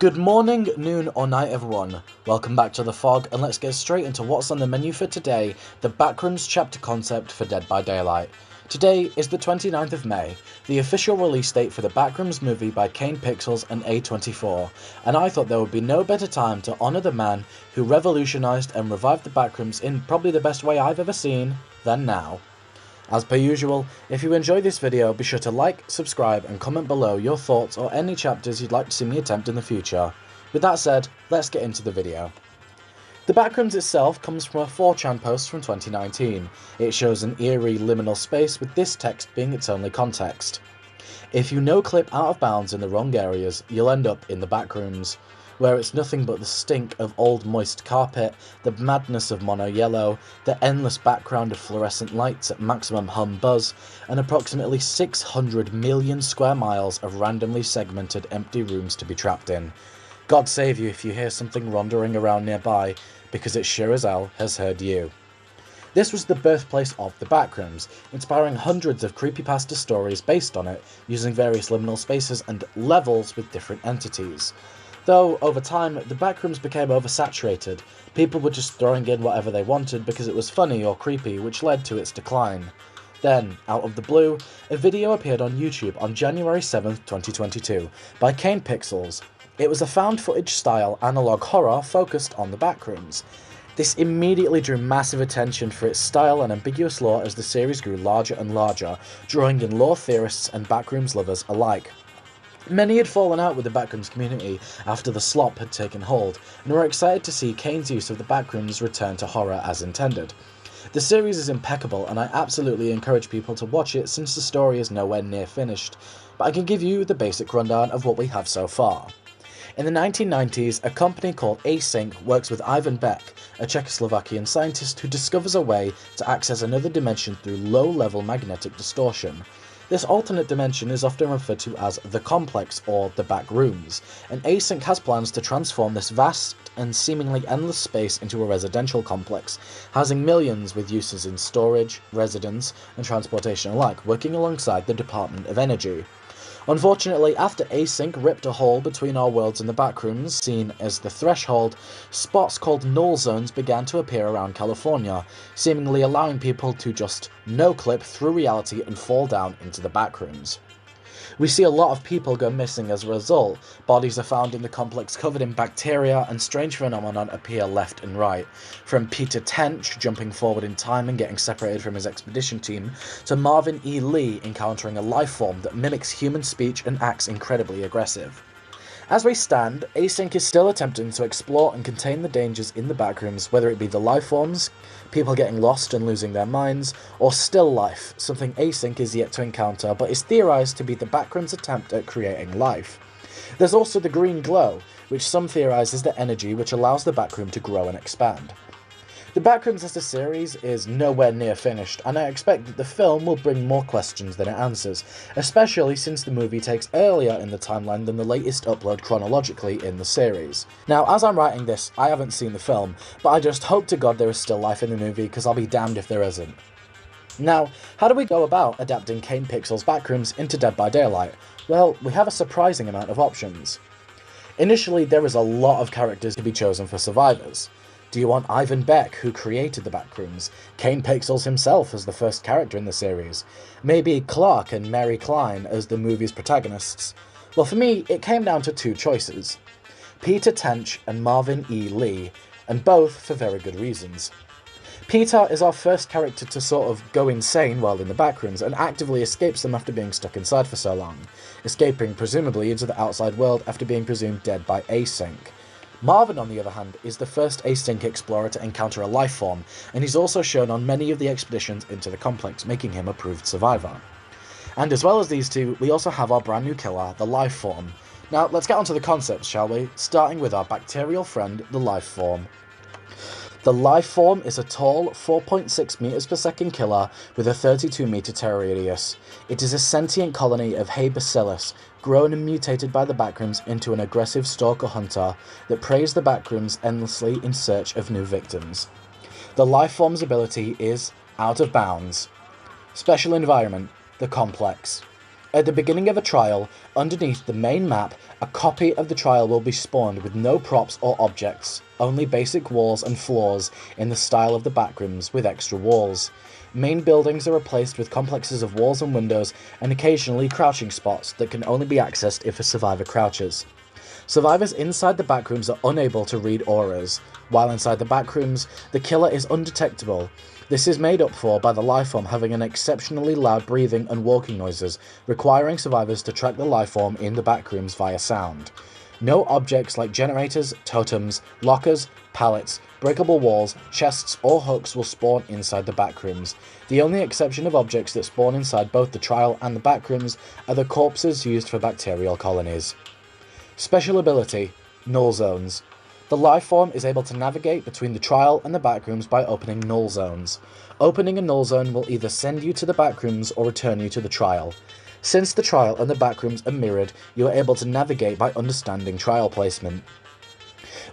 Good morning, noon or night everyone. Welcome back to The Fog, and let's get straight into what's on the menu for today, the Backrooms Chapter Concept for Dead by Daylight. Today is the 29th of May, the official release date for the Backrooms movie by Kane Pixels and A24, and I thought there would be no better time to honour the man who revolutionised and revived the Backrooms in probably the best way I've ever seen, than now. As per usual, if you enjoyed this video, be sure to like, subscribe and comment below your thoughts or any chapters you'd like to see me attempt in the future. With that said, let's get into the video. The Backrooms itself comes from a 4chan post from 2019. It shows an eerie liminal space with this text being its only context. If you no-clip out of bounds in the wrong areas, you'll end up in the Backrooms, where it's nothing but the stink of old moist carpet, the madness of mono yellow, the endless background of fluorescent lights at maximum hum buzz, and approximately 600 million square miles of randomly segmented empty rooms to be trapped in. God save you if you hear something wandering around nearby, because it sure as hell has heard you. This was the birthplace of the Backrooms, inspiring hundreds of creepypasta stories based on it, using various liminal spaces and levels with different entities. Though, over time, the Backrooms became oversaturated. People were just throwing in whatever they wanted because it was funny or creepy, which led to its decline. Then, out of the blue, a video appeared on YouTube on January 7th, 2022, by Kane Pixels. It was a found footage-style analogue horror focused on the Backrooms. This immediately drew massive attention for its style and ambiguous lore as the series grew larger and larger, drawing in lore theorists and Backrooms lovers alike. Many had fallen out with the Backrooms community after the slop had taken hold, and were excited to see Kane's use of the Backrooms return to horror as intended. The series is impeccable, and I absolutely encourage people to watch it since the story is nowhere near finished, but I can give you the basic rundown of what we have so far. In the 1990s, a company called Async works with Ivan Beck, a Czechoslovakian scientist who discovers a way to access another dimension through low-level magnetic distortion. This alternate dimension is often referred to as the Complex or the Backrooms, and Async has plans to transform this vast and seemingly endless space into a residential complex, housing millions with uses in storage, residence, and transportation alike, working alongside the Department of Energy. Unfortunately, after Async ripped a hole between our worlds and the Backrooms, seen as the Threshold, spots called null zones began to appear around California, seemingly allowing people to just no-clip through reality and fall down into the Backrooms. We see a lot of people go missing as a result. Bodies are found in the complex covered in bacteria, and strange phenomena appear left and right. From Peter Tench jumping forward in time and getting separated from his expedition team, to Marvin E. Lee encountering a life form that mimics human speech and acts incredibly aggressive. As we stand, Async is still attempting to explore and contain the dangers in the Backrooms, whether it be the life forms, people getting lost and losing their minds, or still life, something Async is yet to encounter but is theorised to be the Backrooms' attempt at creating life. There's also the green glow, which some theorise is the energy which allows the Backroom to grow and expand. The Backrooms as a series is nowhere near finished, and I expect that the film will bring more questions than it answers, especially since the movie takes earlier in the timeline than the latest upload chronologically in the series. Now, as I'm writing this, I haven't seen the film, but I just hope to God there is still life in the movie, because I'll be damned if there isn't. Now, how do we go about adapting Kane Pixels' Backrooms into Dead by Daylight? Well, we have a surprising amount of options. Initially, there is a lot of characters to be chosen for survivors. Do you want Ivan Beck, who created the Backrooms? Kane Pixels himself as the first character in the series? Maybe Clark and Mary Klein as the movie's protagonists? Well, for me, it came down to two choices. Peter Tench and Marvin E. Lee, and both for very good reasons. Peter is our first character to sort of go insane while in the Backrooms and actively escapes them after being stuck inside for so long, escaping presumably into the outside world after being presumed dead by Async. Marvin, on the other hand, is the first Async explorer to encounter a life form, and he's also shown on many of the expeditions into the complex, making him a proved survivor. And as well as these two, we also have our brand new killer, the life form. Now, let's get onto the concepts, shall we? Starting with our bacterial friend, the life form. The life form is a tall, 4.6 meters per second killer with a 32 meter terror radius. It is a sentient colony of Hay bacillus, grown and mutated by the Backrooms into an aggressive stalker hunter that preys the Backrooms endlessly in search of new victims. The life form's ability is out of bounds. Special environment, the complex. At the beginning of a trial, underneath the main map, a copy of the trial will be spawned with no props or objects, only basic walls and floors in the style of the Backrooms with extra walls. Main buildings are replaced with complexes of walls and windows, and occasionally crouching spots that can only be accessed if a survivor crouches. Survivors inside the Backrooms are unable to read auras. While inside the Backrooms, the killer is undetectable. This is made up for by the lifeform having an exceptionally loud breathing and walking noises, requiring survivors to track the lifeform in the Backrooms via sound. No objects like generators, totems, lockers, pallets, breakable walls, chests or hooks will spawn inside the Backrooms. The only exception of objects that spawn inside both the trial and the Backrooms are the corpses used for bacterial colonies. Special ability, Null Zones. The lifeform is able to navigate between the trial and the Backrooms by opening null zones. Opening a null zone will either send you to the Backrooms or return you to the trial. Since the trial and the Backrooms are mirrored, you are able to navigate by understanding trial placement.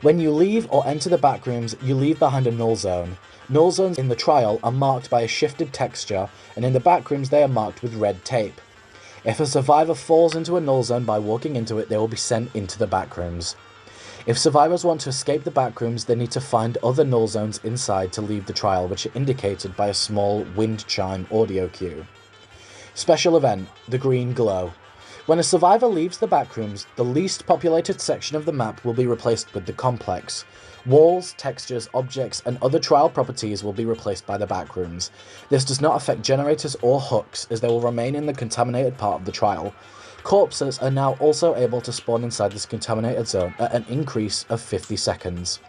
When you leave or enter the Backrooms, you leave behind a null zone. Null zones in the trial are marked by a shifted texture, and in the Backrooms they are marked with red tape. If a survivor falls into a null zone by walking into it, they will be sent into the Backrooms. If survivors want to escape the Backrooms, they need to find other null zones inside to leave the trial, which are indicated by a small wind chime audio cue. Special event, the green glow. When a survivor leaves the Backrooms, the least populated section of the map will be replaced with the complex. Walls, textures, objects, and other trial properties will be replaced by the Backrooms. This does not affect generators or hooks, as they will remain in the contaminated part of the trial. Corpses are now also able to spawn inside this contaminated zone at an increase of 50 seconds.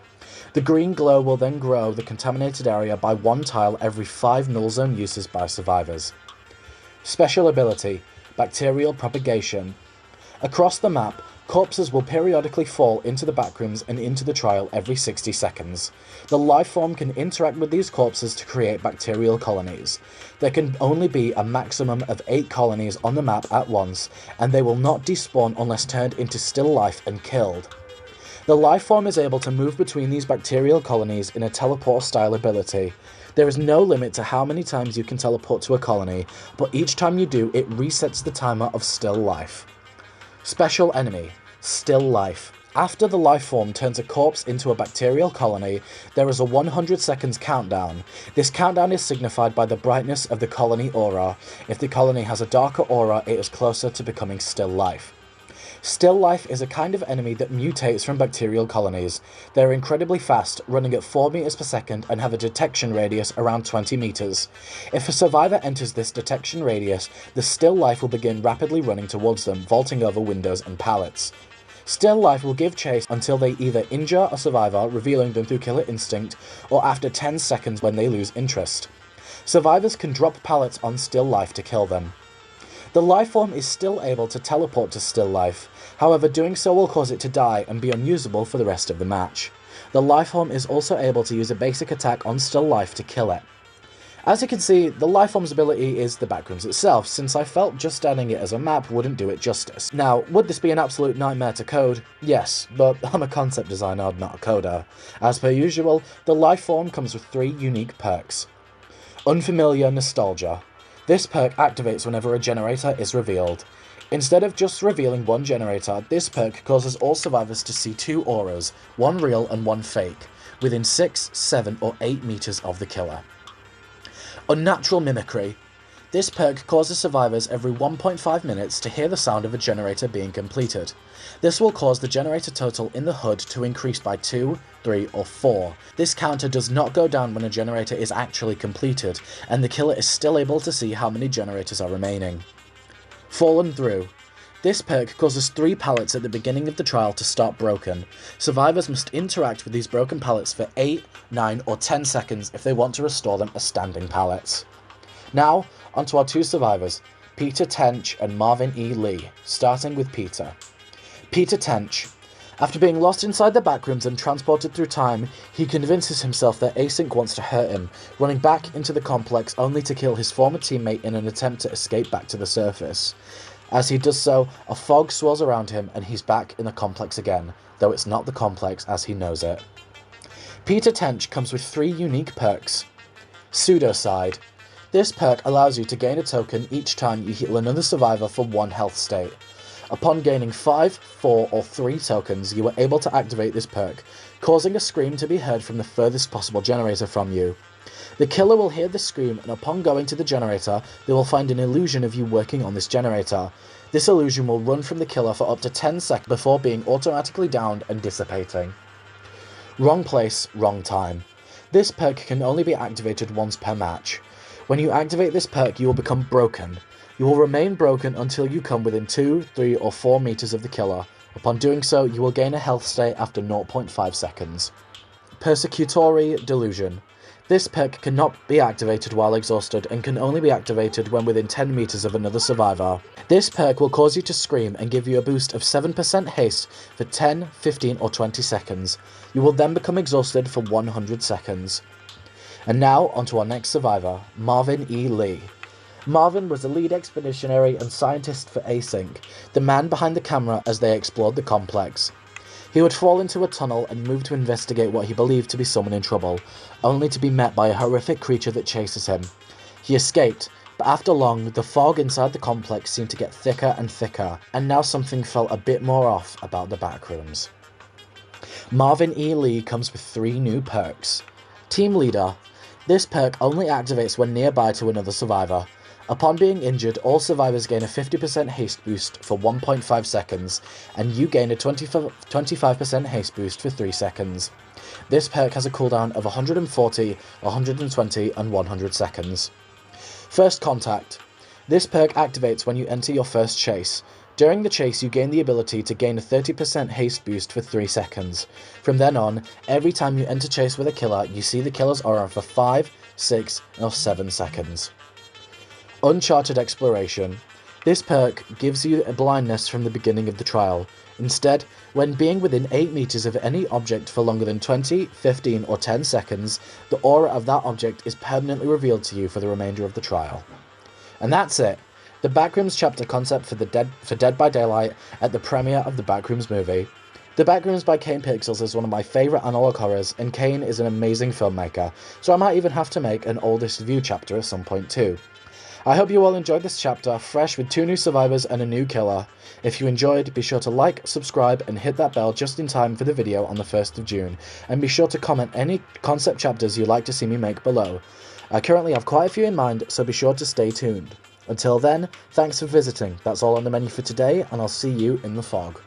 The green glow will then grow the contaminated area by 1 tile every 5 null zone uses by survivors. Special ability, Bacterial Propagation. Across the map, corpses will periodically fall into the Backrooms and into the trial every 60 seconds. The lifeform can interact with these corpses to create bacterial colonies. There can only be a maximum of 8 colonies on the map at once, and they will not despawn unless turned into still life and killed. The lifeform is able to move between these bacterial colonies in a teleport-style ability. There is no limit to how many times you can teleport to a colony, but each time you do, it resets the timer of still life. Special enemy, Still Life. After the lifeform turns a corpse into a bacterial colony, there is a 100 seconds countdown. This countdown is signified by the brightness of the colony aura. If the colony has a darker aura, it is closer to becoming still life. Still life is a kind of enemy that mutates from bacterial colonies. They are incredibly fast, running at 4 meters per second and have a detection radius around 20 meters. If a survivor enters this detection radius, the still life will begin rapidly running towards them, vaulting over windows and pallets. Still life will give chase until they either injure a survivor, revealing them through killer instinct, or after 10 seconds when they lose interest. Survivors can drop pallets on still life to kill them. The lifeform is still able to teleport to still life, however doing so will cause it to die and be unusable for the rest of the match. The lifeform is also able to use a basic attack on still life to kill it. As you can see, the lifeform's ability is the Backrooms itself, since I felt just standing it as a map wouldn't do it justice. Now, would this be an absolute nightmare to code? Yes, but I'm a concept designer, not a coder. As per usual, the lifeform comes with 3 unique perks. Unfamiliar Nostalgia. This perk activates whenever a generator is revealed. Instead of just revealing 1 generator, this perk causes all survivors to see 2 auras, 1 real and 1 fake, within 6, 7 or 8 meters of the killer. Unnatural Mimicry. This perk causes survivors every 1.5 minutes to hear the sound of a generator being completed. This will cause the generator total in the HUD to increase by 2, 3 or 4. This counter does not go down when a generator is actually completed, and the killer is still able to see how many generators are remaining. Fallen Through. This perk causes 3 pallets at the beginning of the trial to start broken. Survivors must interact with these broken pallets for 8, 9 or 10 seconds if they want to restore them as standing pallets. Now, onto our 2 survivors, Peter Tench and Marvin E. Lee, starting with Peter. Peter Tench. After being lost inside the Backrooms and transported through time, he convinces himself that Async wants to hurt him, running back into the complex only to kill his former teammate in an attempt to escape back to the surface. As he does so, a fog swirls around him and he's back in the complex again, though it's not the complex as he knows it. Peter Tench comes with 3 unique perks. Pseudocide. This perk allows you to gain a token each time you heal another survivor for 1 health state. Upon gaining 5, 4, or 3 tokens, you are able to activate this perk, causing a scream to be heard from the furthest possible generator from you. The killer will hear the scream, and upon going to the generator, they will find an illusion of you working on this generator. This illusion will run from the killer for up to 10 seconds before being automatically downed and dissipating. Wrong place, wrong time. This perk can only be activated once per match. When you activate this perk, you will become broken. You will remain broken until you come within 2, 3, or 4 meters of the killer. Upon doing so, you will gain a health state after 0.5 seconds. Persecutory Delusion. This perk cannot be activated while exhausted and can only be activated when within 10 meters of another survivor. This perk will cause you to scream and give you a boost of 7% haste for 10, 15, or 20 seconds. You will then become exhausted for 100 seconds. And now, onto our next survivor, Marvin E. Lee. Marvin was the lead expeditionary and scientist for Async, the man behind the camera as they explored the complex. He would fall into a tunnel and move to investigate what he believed to be someone in trouble, only to be met by a horrific creature that chases him. He escaped, but after long, the fog inside the complex seemed to get thicker and thicker, and now something felt a bit more off about the Backrooms. Marvin E. Lee comes with 3 new perks. Team Leader. This perk only activates when nearby to another survivor. Upon being injured, all survivors gain a 50% haste boost for 1.5 seconds, and you gain a 25% haste boost for 3 seconds. This perk has a cooldown of 140, 120, and 100 seconds. First Contact. This perk activates when you enter your first chase. During the chase, you gain the ability to gain a 30% haste boost for 3 seconds. From then on, every time you enter chase with a killer, you see the killer's aura for 5, 6, or 7 seconds. Uncharted Exploration. This perk gives you a blindness from the beginning of the trial. Instead, when being within 8 meters of any object for longer than 20, 15, or 10 seconds, the aura of that object is permanently revealed to you for the remainder of the trial. And that's it. The Backrooms Chapter Concept for Dead by Daylight at the premiere of the Backrooms movie. The Backrooms by Kane Pixels is one of my favourite analog horrors, and Kane is an amazing filmmaker, so I might even have to make an oldest view chapter at some point too. I hope you all enjoyed this chapter, fresh with 2 new survivors and a new killer. If you enjoyed, be sure to like, subscribe, and hit that bell just in time for the video on the 1st of June, and be sure to comment any concept chapters you'd like to see me make below. I currently have quite a few in mind, so be sure to stay tuned. Until then, thanks for visiting. That's all on the menu for today, and I'll see you in the fog.